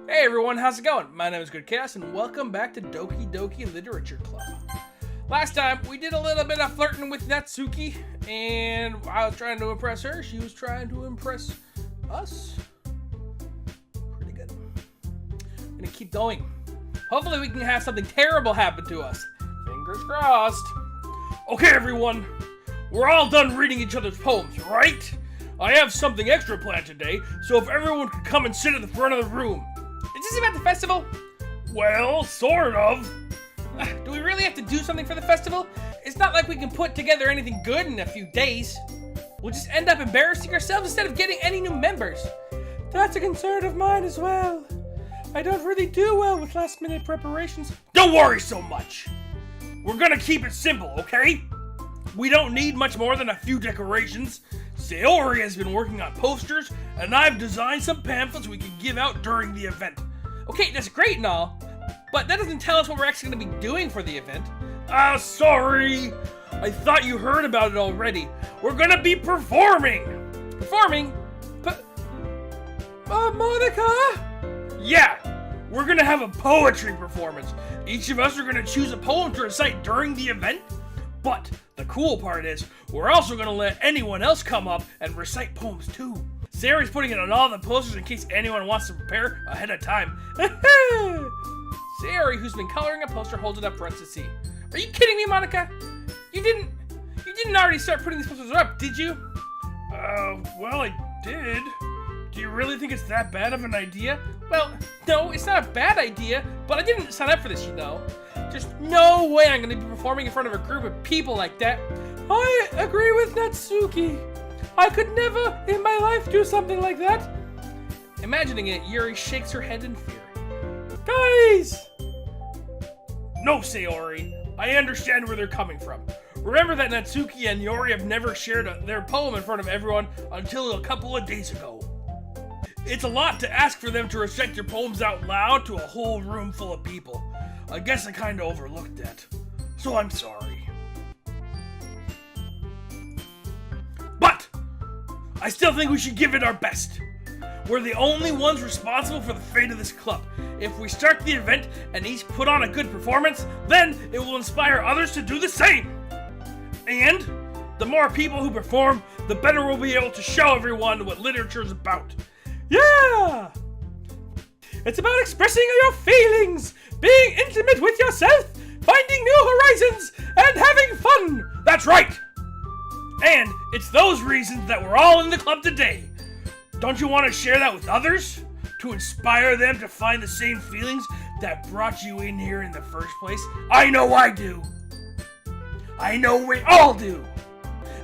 Hey everyone, how's it going? My name is GoodKhaos and welcome back to Doki Doki Literature Club. Last time, we did a little bit of flirting with Natsuki, and I was trying to impress her. She was trying to impress us. Pretty good. I'm gonna keep going. Hopefully we can have something terrible happen to us. Fingers crossed. Okay everyone, we're all done reading each other's poems, right? I have something extra planned today, so if everyone could come and sit at the front of the room. Is this about the festival? Well, sort of. Do we really have to do something for the festival? It's not like we can put together anything good in a few days. We'll just end up embarrassing ourselves instead of getting any new members. That's a concern of mine as well. I don't really do well with last-minute preparations. Don't worry so much. We're gonna keep it simple, okay? We don't need much more than a few decorations. Sayori has been working on posters, and I've designed some pamphlets we can give out during the event. Okay, that's great and all, but that doesn't tell us what we're actually going to be doing for the event. Sorry. I thought you heard about it already. We're going to be performing. Performing? But, Monika? Yeah, we're going to have a poetry performance. Each of us are going to choose a poem to recite during the event. But the cool part is, we're also going to let anyone else come up and recite poems too. Sayori's putting it on all the posters in case anyone wants to prepare ahead of time. Sayori, who's been coloring a poster, holds it up for us to see. Are you kidding me, Monika? You didn't already start putting these posters up, did you? Well, I did. Do you really think it's that bad of an idea? Well, no, it's not a bad idea, but I didn't sign up for this, you know. There's no way I'm going to be performing in front of a group of people like that. I agree with Natsuki. I could never in my life do something like that. Imagining it, Yuri shakes her head in fear. Guys! No, Sayori. I understand where they're coming from. Remember that Natsuki and Yuri have never shared their poem in front of everyone until a couple of days ago. It's a lot to ask for them to recite their poems out loud to a whole room full of people. I guess I kinda overlooked that. So I'm sorry. But I still think we should give it our best. We're the only ones responsible for the fate of this club. If we start the event and each put on a good performance, then it will inspire others to do the same. And the more people who perform, the better we'll be able to show everyone what literature's about. Yeah! It's about expressing your feelings, being intimate with yourself, finding new horizons, and having fun! That's right! And it's those reasons that we're all in the club today. Don't you want to share that with others? To inspire them to find the same feelings that brought you in here in the first place? I know I do! I know we all do!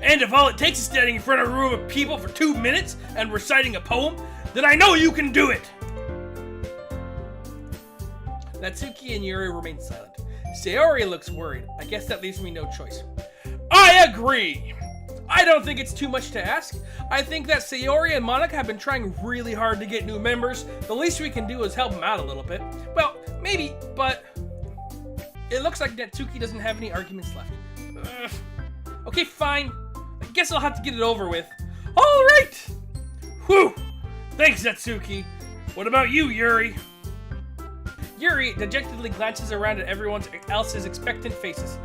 And if all it takes is standing in front of a room of people for 2 minutes and reciting a poem, then I know you can do it! Natsuki and Yuri remain silent. Sayori looks worried. I guess that leaves me no choice. I agree! I don't think it's too much to ask. I think that Sayori and Monika have been trying really hard to get new members. The least we can do is help them out a little bit. Well, maybe, but it looks like Natsuki doesn't have any arguments left. Okay, fine. I guess I'll have to get it over with. Alright! Whew! Thanks, Natsuki. What about you, Yuri? Yuri dejectedly glances around at everyone else's expectant faces.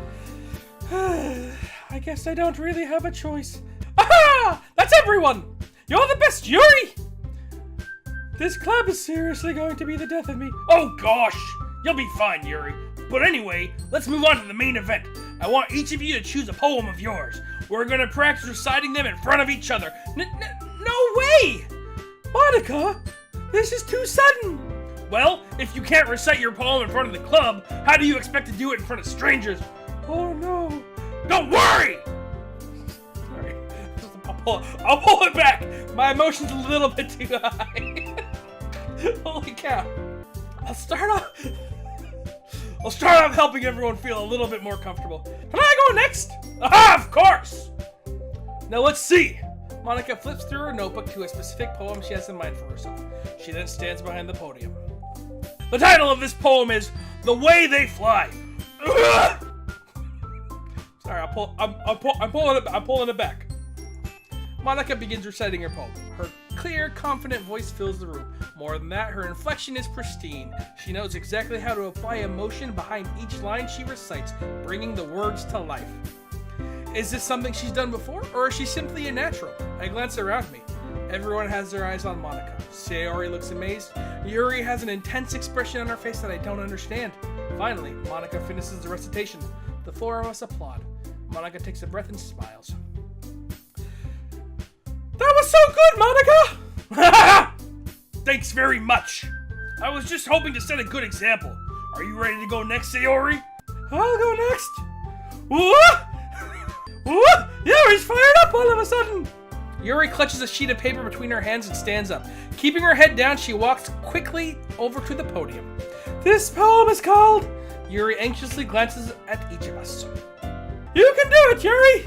I guess I don't really have a choice. Aha! That's everyone! You're the best, Yuri! This club is seriously going to be the death of me. Oh gosh! You'll be fine, Yuri. But anyway, let's move on to the main event. I want each of you to choose a poem of yours. We're gonna practice reciting them in front of each other. No way! Monika, this is too sudden. Well, if you can't recite your poem in front of the club, how do you expect to do it in front of strangers? Oh no. Don't worry! Sorry. I'll pull it back! My emotion's a little bit too high. Holy cow. I'll start off helping everyone feel a little bit more comfortable. Can I go next? Aha, of course! Now let's see. Monika flips through her notebook to a specific poem she has in mind for herself. She then stands behind the podium. The title of this poem is The Way They Fly. Sorry, I'm pulling it back. Monika begins reciting her poem. Her clear, confident voice fills the room. More than that, her inflection is pristine. She knows exactly how to apply emotion behind each line she recites, bringing the words to life. Is this something she's done before, or is she simply a natural? I glance around me. Everyone has their eyes on Monika. Sayori looks amazed. Yuri has an intense expression on her face that I don't understand. Finally, Monika finishes the recitation. The four of us applaud. Monika takes a breath and smiles. That was so good, Monika! Thanks very much. I was just hoping to set a good example. Are you ready to go next, Sayori? I'll go next. What? What? Yuri's fired up all of a sudden. Yuri clutches a sheet of paper between her hands and stands up. Keeping her head down, she walks quickly over to the podium. This poem is called... Yuri anxiously glances at each of us. You can do it, Yuri!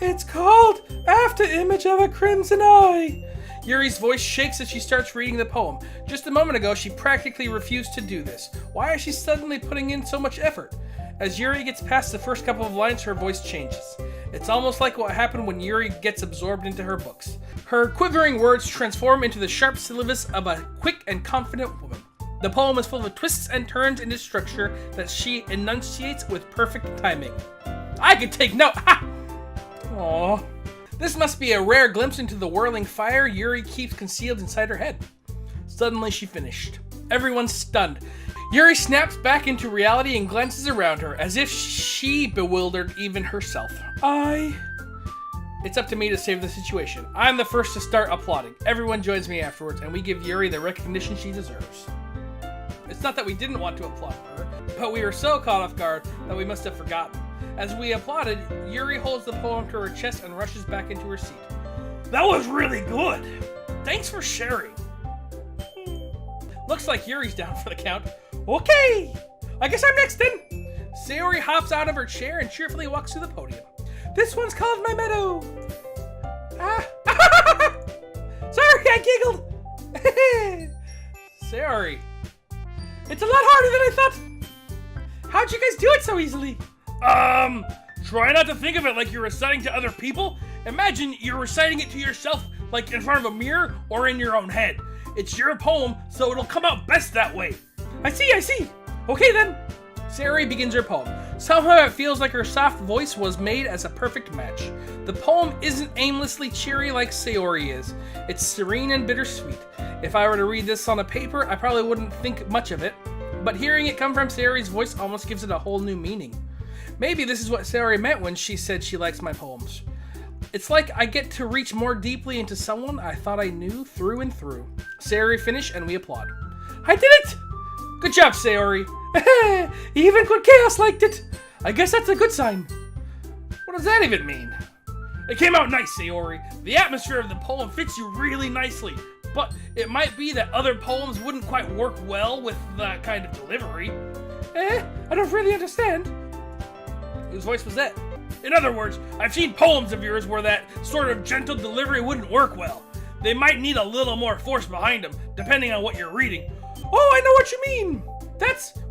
It's called After Image of a Crimson Eye. Yuri's voice shakes as she starts reading the poem. Just a moment ago, she practically refused to do this. Why is she suddenly putting in so much effort? As Yuri gets past the first couple of lines, her voice changes. It's almost like what happened when Yuri gets absorbed into her books. Her quivering words transform into the sharp syllabus of a quick and confident woman. The poem is full of twists and turns into structure that she enunciates with perfect timing. I could take note! Ha! Aww. This must be a rare glimpse into the whirling fire Yuri keeps concealed inside her head. Suddenly she finished. Everyone's stunned. Yuri snaps back into reality and glances around her, as if she bewildered even herself. It's up to me to save the situation. I'm the first to start applauding. Everyone joins me afterwards, and we give Yuri the recognition she deserves. It's not that we didn't want to applaud her, but we were so caught off guard that we must have forgotten. As we applauded, Yuri holds the poem to her chest and rushes back into her seat. That was really good! Thanks for sharing. Looks like Yuri's down for the count. Okay! I guess I'm next then! Sayori hops out of her chair and cheerfully walks to the podium. This one's called My Meadow! Sorry, I giggled! Sayori. It's a lot harder than I thought! How'd you guys do it so easily? Try not to think of it like you're reciting to other people. Imagine you're reciting it to yourself, like in front of a mirror or in your own head. It's your poem, so it'll come out best that way. I see. Okay then. Sayori begins her poem. Somehow it feels like her soft voice was made as a perfect match. The poem isn't aimlessly cheery like Sayori is. It's serene and bittersweet. If I were to read this on a paper, I probably wouldn't think much of it. But hearing it come from Sayori's voice almost gives it a whole new meaning. Maybe this is what Sayori meant when she said she likes my poems. It's like I get to reach more deeply into someone I thought I knew through and through. Sayori finished and we applaud. I did it! Good job, Sayori. Even GoodKhaos liked it. I guess that's a good sign. What does that even mean? It came out nice, Sayori. The atmosphere of the poem fits you really nicely. But it might be that other poems wouldn't quite work well with that kind of delivery. I don't really understand. Whose voice was that? In other words, I've seen poems of yours where that sort of gentle delivery wouldn't work well. They might need a little more force behind them, depending on what you're reading. Oh, I know what you mean!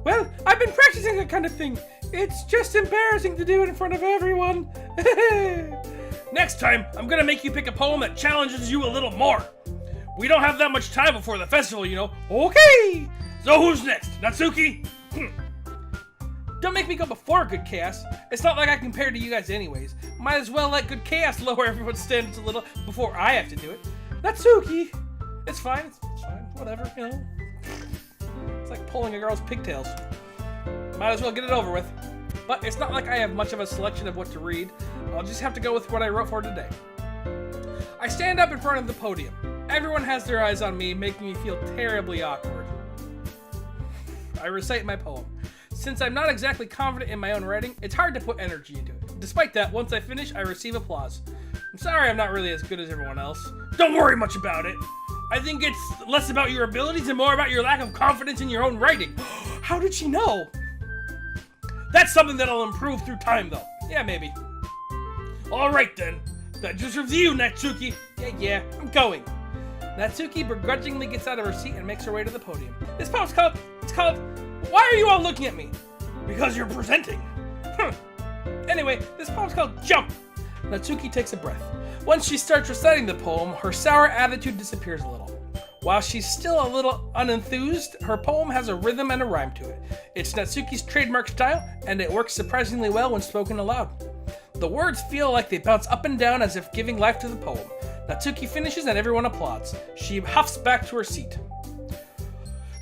Well, I've been practicing that kind of thing. It's just embarrassing to do it in front of everyone. Next time, I'm gonna make you pick a poem that challenges you a little more. We don't have that much time before the festival, you know. Okay! So who's next? Natsuki? Don't make me go before GoodKhaos. It's not like I compare to you guys anyways. Might as well let GoodKhaos lower everyone's standards a little before I have to do it. Natsuki! It's fine, it's fine, whatever, you know. It's like pulling a girl's pigtails. Might as well get it over with. But it's not like I have much of a selection of what to read. I'll just have to go with what I wrote for today. I stand up in front of the podium. Everyone has their eyes on me, making me feel terribly awkward. I recite my poem. Since I'm not exactly confident in my own writing, it's hard to put energy into it. Despite that, once I finish, I receive applause. I'm sorry I'm not really as good as everyone else. Don't worry much about it. I think it's less about your abilities and more about your lack of confidence in your own writing. How did she know? That's something that'll improve through time, though. Yeah, maybe. Alright then. That just review, Natsuki. Yeah, I'm going. Natsuki begrudgingly gets out of her seat and makes her way to the podium. This poem's called, Why Are You All Looking at Me? Because you're presenting. Anyway, this poem's called Jump. Natsuki takes a breath. Once she starts reciting the poem, her sour attitude disappears a little. While she's still a little unenthused, her poem has a rhythm and a rhyme to it. It's Natsuki's trademark style, and it works surprisingly well when spoken aloud. The words feel like they bounce up and down as if giving life to the poem. Natsuki finishes and everyone applauds. She huffs back to her seat.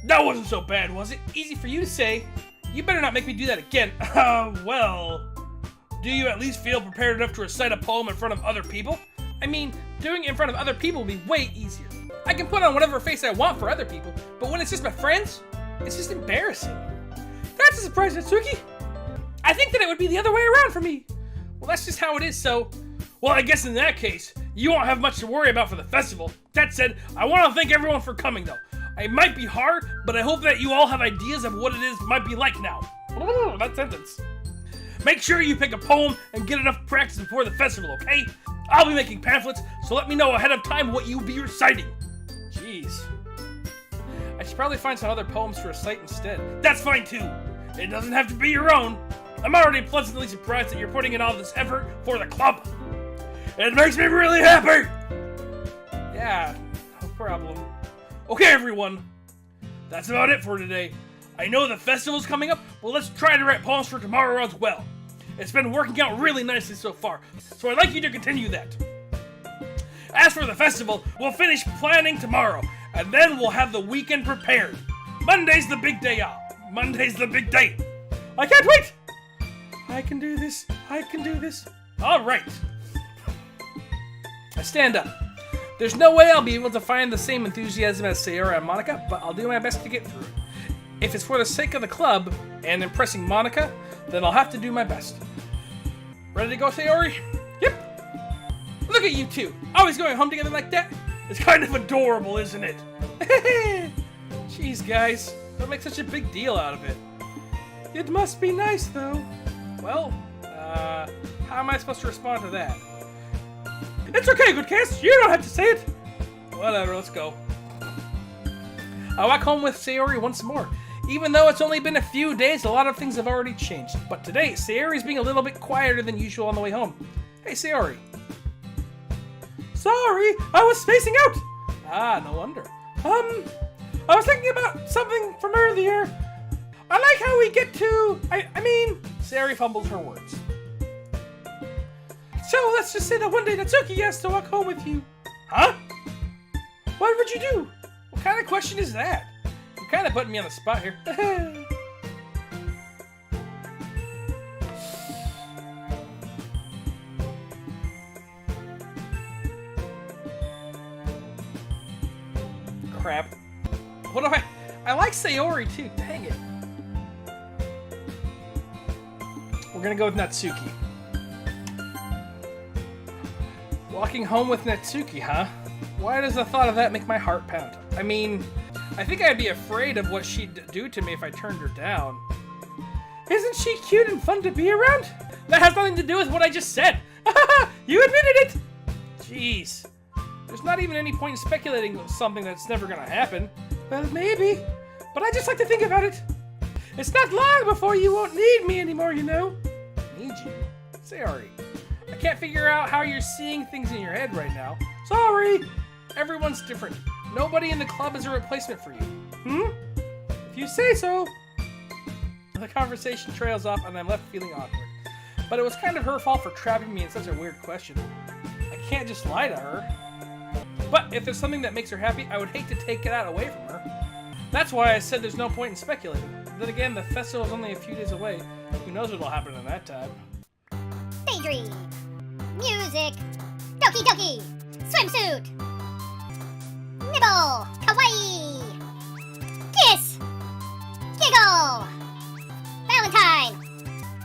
That wasn't so bad, was it? Easy for you to say. You better not make me do that again. Well, do you at least feel prepared enough to recite a poem in front of other people? I mean, doing it in front of other people would be way easier. I can put on whatever face I want for other people, but when it's just my friends, it's just embarrassing. That's a surprise, Natsuki. I think that it would be the other way around for me. Well, that's just how it is, so... Well, I guess in that case, you won't have much to worry about for the festival. That said, I want to thank everyone for coming, though. It might be hard, but I hope that you all have ideas of what it is might be like now. That sentence. Make sure you pick a poem and get enough practice before the festival, okay? I'll be making pamphlets, so let me know ahead of time what you'll be reciting. Jeez. I should probably find some other poems to recite instead. That's fine too. It doesn't have to be your own. I'm already pleasantly surprised that you're putting in all this effort for the club. It makes me really happy. Yeah, no problem. Okay, everyone. That's about it for today. I know the festival's coming up, but let's try to write poems for tomorrow as well. It's been working out really nicely so far, so I'd like you to continue that. As for the festival, we'll finish planning tomorrow, and then we'll have the weekend prepared. Monday's the big day out. Monday's the big day. I can't wait! I can do this. I can do this. All right. I stand up. There's no way I'll be able to find the same enthusiasm as Sayori and Monika, but I'll do my best to get through it. If it's for the sake of the club and impressing Monika, then I'll have to do my best. Ready to go, Sayori? Yep. Look at you two, always going home together like that. It's kind of adorable, isn't it? Jeez, guys, don't make such a big deal out of it. It must be nice, though. Well, how am I supposed to respond to that? It's okay, GoodKhaos, you don't have to say it. Whatever, let's go. I walk home with Sayori once more. Even though it's only been a few days, a lot of things have already changed. But today, Sayori's being a little bit quieter than usual on the way home. Hey, Sayori. Sorry, I was spacing out. Ah, no wonder. I was thinking about something from earlier. I like how we get to... I mean... Sayori fumbles her words. So, let's just say that one day Natsuki asked to walk home with you. Huh? What would you do? What kind of question is that? You're kind of putting me on the spot here. Crap. What do I like Sayori too, dang it. We're gonna go with Natsuki. Walking home with Natsuki, huh? Why does the thought of that make my heart pound? I mean, I think I'd be afraid of what she'd do to me if I turned her down. Isn't she cute and fun to be around? That has nothing to do with what I just said. You admitted it! Jeez. There's not even any point in speculating on something that's never gonna happen. Well, maybe. But I just like to think about it. It's not long before you won't need me anymore, you know. Need you? Sayori. I can't figure out how you're seeing things in your head right now. Sorry. Everyone's different. Nobody in the club is a replacement for you. If you say so. The conversation trails off and I'm left feeling awkward. But it was kind of her fault for trapping me in such a weird question. I can't just lie to her. But if there's something that makes her happy, I would hate to take that away from her. That's why I said there's no point in speculating. Then again, the festival is only a few days away. Who knows what will happen in that time. Daydream. Music. Doki Doki. Swimsuit. Nibble. Kawaii. Kiss. Giggle. Valentine.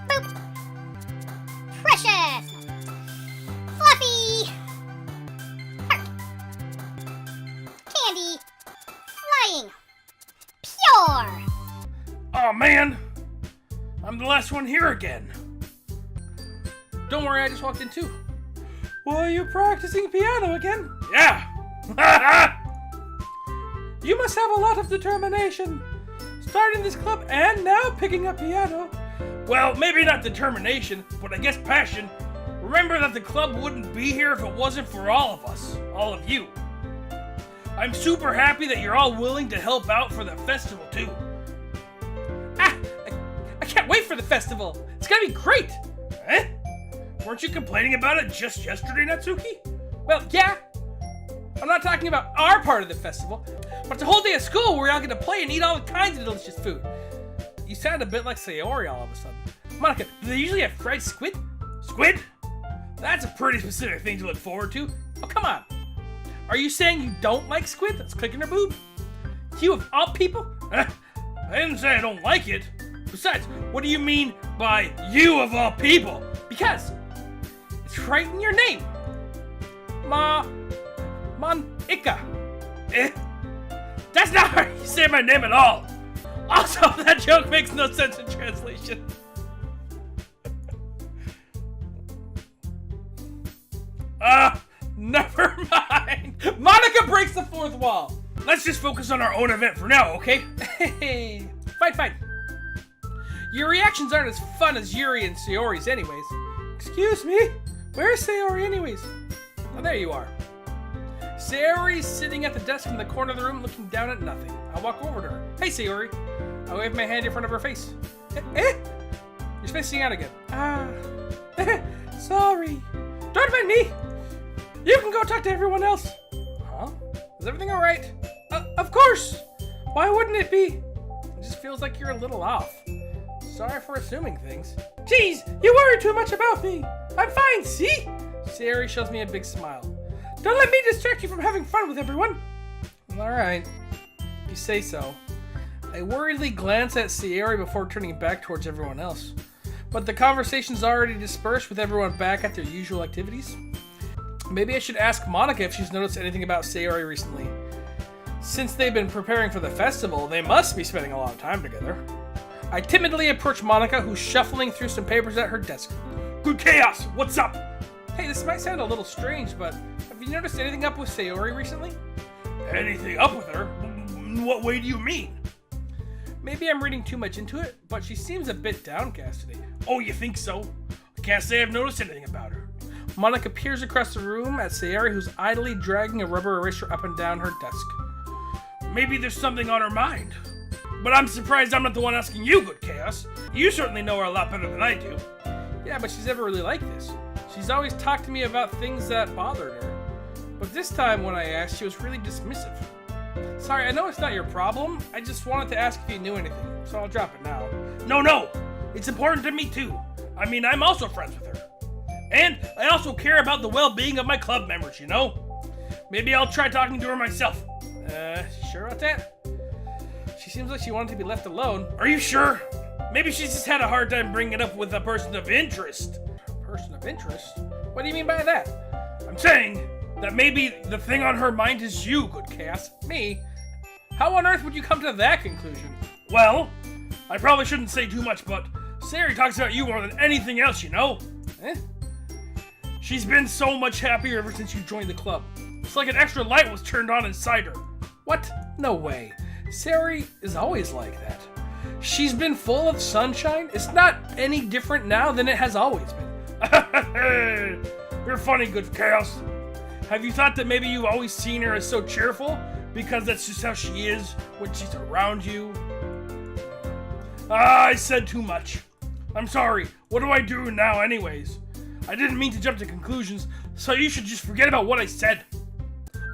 Boop. Precious. Fluffy. Heart. Candy. Flying. Pure. Oh man! I'm the last one here again. Don't worry, I just walked in too. Were you practicing piano again? Yeah! You must have a lot of determination. Starting this club and now picking up piano. Well, maybe not determination, but I guess passion. Remember that the club wouldn't be here if it wasn't for all of us, all of you. I'm super happy that you're all willing to help out for the festival too. I can't wait for the festival. It's gonna be great. Eh? Weren't you complaining about it just yesterday, Natsuki? Well, yeah. I'm not talking about our part of the festival, but it's a whole day of school where y'all get to play and eat all kinds of delicious food. You sound a bit like Sayori all of a sudden. Monika, do they usually have fried squid? Squid? That's a pretty specific thing to look forward to. Oh, come on. Are you saying you don't like squid that's clicking her boob? You of all people? I didn't say I don't like it. Besides, what do you mean by you of all people? Because it's right in your name. Monika. That's not how you say my name at all. Also, that joke makes no sense in translation. Never mind. Monika breaks the fourth wall. Let's just focus on our own event for now, okay? Hey, fine. Your reactions aren't as fun as Yuri and Sayori's anyways. Excuse me? Where's Sayori anyways? Oh, there you are. Sayori's sitting at the desk in the corner of the room looking down at nothing. I walk over to her. Hey, Sayori. I wave my hand in front of her face. You're spacing out again. Sorry. Don't mind me. You can go talk to everyone else. Huh? Is everything alright? Of course. Why wouldn't it be? It just feels like you're a little off. Sorry for assuming things. Jeez, you worry too much about me. I'm fine, see? Sayori shows me a big smile. Don't let me distract you from having fun with everyone. Alright. You say so. I worriedly glance at Sayori before turning back towards everyone else. But the conversation's already dispersed with everyone back at their usual activities. Maybe I should ask Monika if she's noticed anything about Sayori recently. Since they've been preparing for the festival, they must be spending a lot of time together. I timidly approach Monika, who's shuffling through some papers at her desk. GoodKhaos, what's up? Hey, this might sound a little strange, but have you noticed anything up with Sayori recently? Anything up with her? What way do you mean? Maybe I'm reading too much into it, but she seems a bit downcast today. Oh, you think so? I can't say I've noticed anything about her. Monika peers across the room at Sayori, who's idly dragging a rubber eraser up and down her desk. Maybe there's something on her mind. But I'm surprised I'm not the one asking you, GoodKhaos. You certainly know her a lot better than I do. Yeah, but she's never really like this. She's always talked to me about things that bothered her. But this time when I asked, she was really dismissive. Sorry, I know it's not your problem. I just wanted to ask if you knew anything, so I'll drop it now. No! It's important to me too. I mean, I'm also friends with her. And I also care about the well-being of my club members, you know? Maybe I'll try talking to her myself. Sure about that? She seems like she wanted to be left alone. Are you sure? Maybe she's just had a hard time bringing it up with a person of interest. Person of interest? What do you mean by that? I'm saying that maybe the thing on her mind is you, GoodKhaos. Me? How on earth would you come to that conclusion? Well, I probably shouldn't say too much, but Sayori talks about you more than anything else, you know? She's been so much happier ever since you joined the club. It's like an extra light was turned on inside her. What? No way. Sayori is always like that. She's been full of sunshine. It's not any different now than it has always been. You're funny, GoodKhaos. Have you thought that maybe you've always seen her as so cheerful? Because that's just how she is when she's around you? I said too much. I'm sorry. What do I do now anyways? I didn't mean to jump to conclusions, so you should just forget about what I said.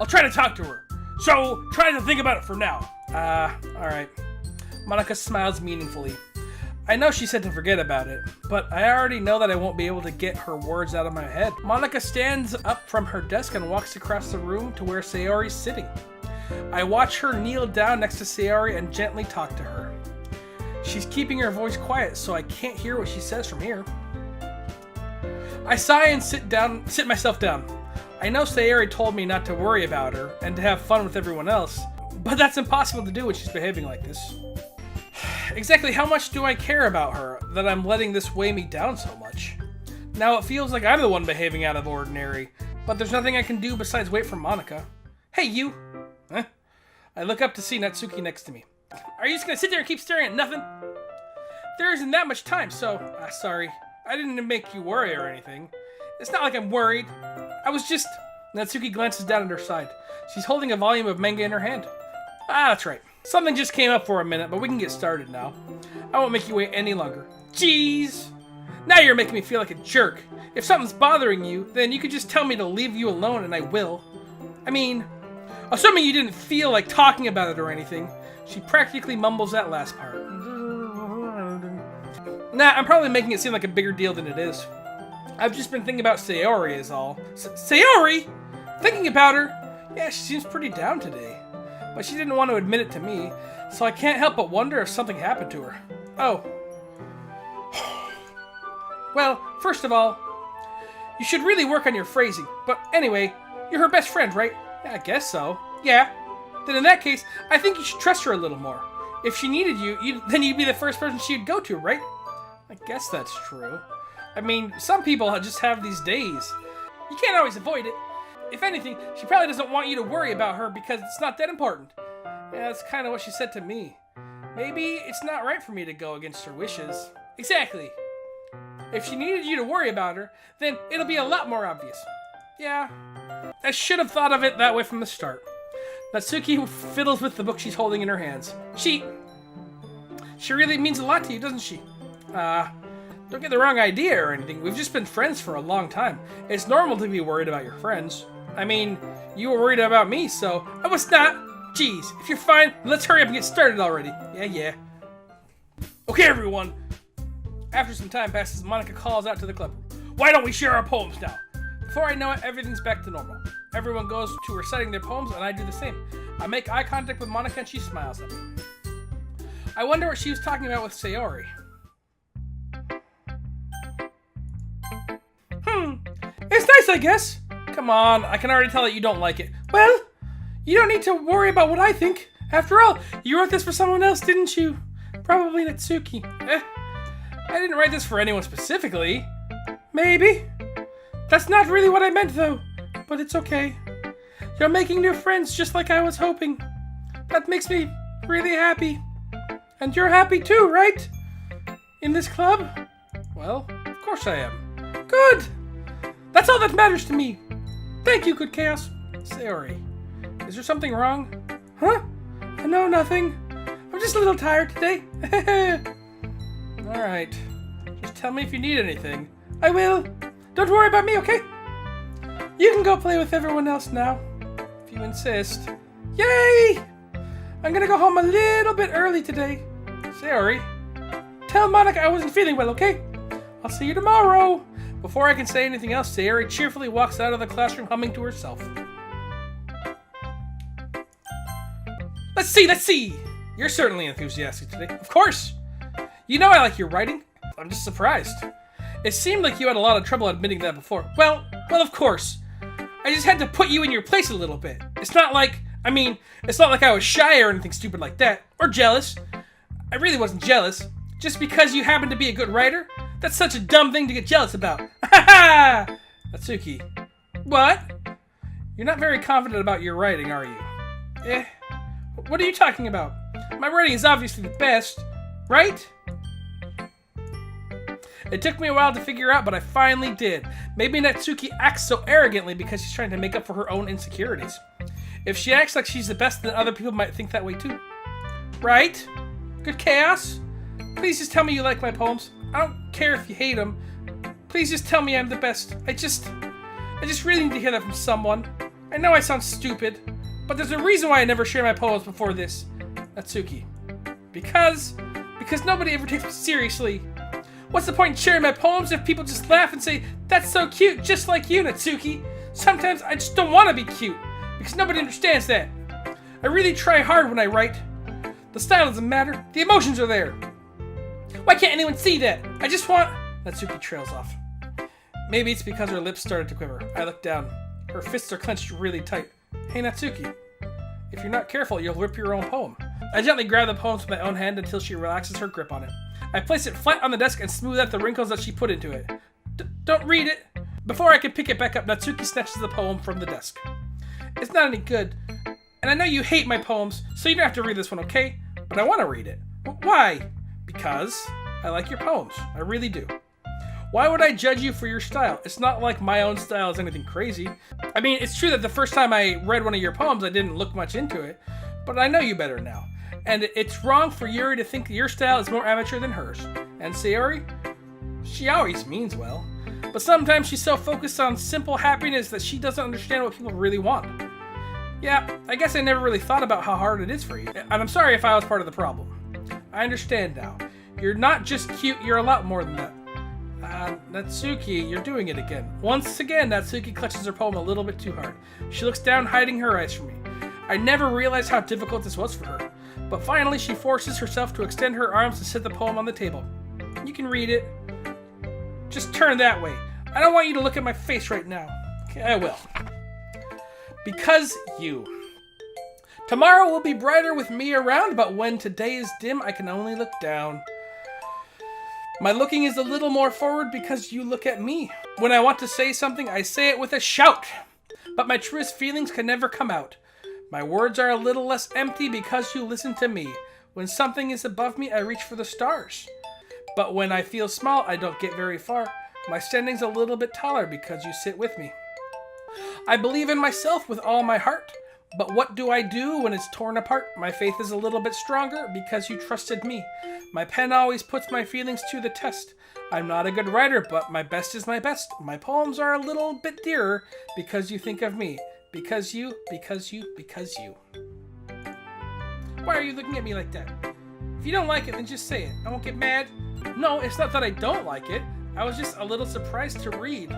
I'll try to talk to her. So, try to think about it for now. Alright. Monika smiles meaningfully. I know she said to forget about it, but I already know that I won't be able to get her words out of my head. Monika stands up from her desk and walks across the room to where Sayori's sitting. I watch her kneel down next to Sayori and gently talk to her. She's keeping her voice quiet, so I can't hear what she says from here. I sigh and sit myself down. I know Sayori told me not to worry about her and to have fun with everyone else, but that's impossible to do when she's behaving like this. Exactly how much do I care about her that I'm letting this weigh me down so much? Now it feels like I'm the one behaving out of ordinary, but there's nothing I can do besides wait for Monika. Hey, you! Huh? I look up to see Natsuki next to me. Are you just gonna sit there and keep staring at nothing? There isn't that much time, so... sorry. I didn't make you worry or anything. It's not like I'm worried. I was just... Natsuki glances down at her side. She's holding a volume of manga in her hand. Ah, that's right. Something just came up for a minute, but we can get started now. I won't make you wait any longer. Jeez! Now you're making me feel like a jerk. If something's bothering you, then you could just tell me to leave you alone and I will. I mean, assuming you didn't feel like talking about it or anything. She practically mumbles that last part. Nah, I'm probably making it seem like a bigger deal than it is. I've just been thinking about Sayori is all. Sayori? Thinking about her? Yeah, she seems pretty down today. But she didn't want to admit it to me, so I can't help but wonder if something happened to her. Oh. Well, first of all, you should really work on your phrasing. But anyway, you're her best friend, right? Yeah, I guess so. Yeah. Then in that case, I think you should trust her a little more. If she needed you, then you'd be the first person she'd go to, right? I guess that's true. I mean, some people just have these days. You can't always avoid it. If anything, she probably doesn't want you to worry about her because it's not that important. Yeah, that's kind of what she said to me. Maybe it's not right for me to go against her wishes. Exactly. If she needed you to worry about her, then it'll be a lot more obvious. Yeah, I should have thought of it that way from the start. Natsuki fiddles with the book she's holding in her hands. She really means a lot to you, doesn't she? Don't get the wrong idea or anything. We've just been friends for a long time. It's normal to be worried about your friends. I mean, you were worried about me, so I was not. Jeez, if you're fine, let's hurry up and get started already. Yeah. Okay, everyone. After some time passes, Monika calls out to the club. Why don't we share our poems now? Before I know it, everything's back to normal. Everyone goes to reciting their poems, and I do the same. I make eye contact with Monika, and she smiles at me. I wonder what she was talking about with Sayori. It's nice, I guess. Come on, I can already tell that you don't like it. Well, you don't need to worry about what I think. After all, you wrote this for someone else, didn't you? Probably Natsuki. I didn't write this for anyone specifically. Maybe. That's not really what I meant, though. But it's okay. You're making new friends just like I was hoping. That makes me really happy. And you're happy too, right? In this club? Well, of course I am. Good! That's all that matters to me. Thank you, GoodKhaos. Sayori, is there something wrong? Huh? No, nothing. I'm just a little tired today. Alright. Just tell me if you need anything. I will. Don't worry about me, okay? You can go play with everyone else now, if you insist. Yay! I'm gonna go home a little bit early today. Sayori, tell Monika I wasn't feeling well, okay? I'll see you tomorrow. Before I can say anything else, Sayori cheerfully walks out of the classroom humming to herself. Let's see! You're certainly enthusiastic today. Of course! You know I like your writing. I'm just surprised. It seemed like you had a lot of trouble admitting that before. Well, of course. I just had to put you in your place a little bit. It's not like I was shy or anything stupid like that. Or jealous. I really wasn't jealous. Just because you happen to be a good writer? That's such a dumb thing to get jealous about. Ha ha! Natsuki. What? You're not very confident about your writing, are you? What are you talking about? My writing is obviously the best, right? It took me a while to figure out, but I finally did. Maybe Natsuki acts so arrogantly because she's trying to make up for her own insecurities. If she acts like she's the best, then other people might think that way too. Right? GoodKhaos? Please just tell me you like my poems. I don't care if you hate them. Please just tell me I'm the best. I just really need to hear that from someone. I know I sound stupid, but there's a reason why I never shared my poems before this. Natsuki. Because nobody ever takes me seriously. What's the point in sharing my poems if people just laugh and say, that's so cute, just like you, Natsuki? Sometimes I just don't want to be cute, because nobody understands that. I really try hard when I write. The style doesn't matter, the emotions are there. Why can't anyone see that? I just want... Natsuki trails off. Maybe it's because her lips started to quiver. I look down. Her fists are clenched really tight. Hey, Natsuki. If you're not careful, you'll rip your own poem. I gently grab the poem with my own hand until she relaxes her grip on it. I place it flat on the desk and smooth out the wrinkles that she put into it. Don't read it! Before I can pick it back up, Natsuki snatches the poem from the desk. It's not any good. And I know you hate my poems, so you don't have to read this one, okay? But I want to read it. Why? Because I like your poems. I really do. Why would I judge you for your style? It's not like my own style is anything crazy. I mean, it's true that the first time I read one of your poems, I didn't look much into it, but I know you better now. And it's wrong for Yuri to think that your style is more amateur than hers. And Sayori, she always means well, but sometimes she's so focused on simple happiness that she doesn't understand what people really want. Yeah, I guess I never really thought about how hard it is for you, and I'm sorry if I was part of the problem. I understand now. You're not just cute, you're a lot more than that. Natsuki, you're doing it again. Once again, Natsuki clutches her poem a little bit too hard. She looks down, hiding her eyes from me. I never realized how difficult this was for her. But finally, she forces herself to extend her arms to set the poem on the table. You can read it. Just turn that way. I don't want you to look at my face right now. Okay, I will. Because you. Tomorrow will be brighter with me around, but when today is dim, I can only look down. My looking is a little more forward because you look at me. When I want to say something, I say it with a shout. But my truest feelings can never come out. My words are a little less empty because you listen to me. When something is above me, I reach for the stars. But when I feel small, I don't get very far. My standing's a little bit taller because you sit with me. I believe in myself with all my heart. But what do I do when it's torn apart? My faith is a little bit stronger because you trusted me. My pen always puts my feelings to the test. I'm not a good writer, but my best is my best. My poems are a little bit dearer because you think of me. Because you. Why are you looking at me like that? If you don't like it, then just say it. I won't get mad. No, it's not that I don't like it. I was just a little surprised to read.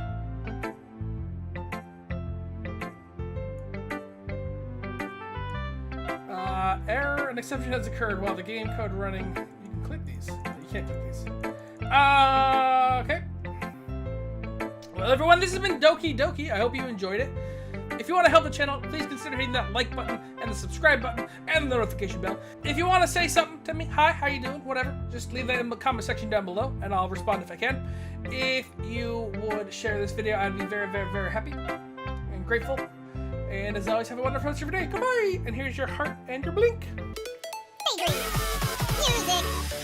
Error, an exception has occurred while the game code running. You can click these. You can't click these. Okay. Well, everyone, this has been Doki Doki. I hope you enjoyed it. If you want to help the channel, please consider hitting that like button and the subscribe button and the notification bell. If you want to say something to me, hi, how you doing, whatever, just leave that in the comment section down below and I'll respond if I can. If you would share this video, I'd be very, very, very happy and grateful. And as always, have a wonderful rest of your day. Goodbye! And here's your heart and your blink. Daydream. Music.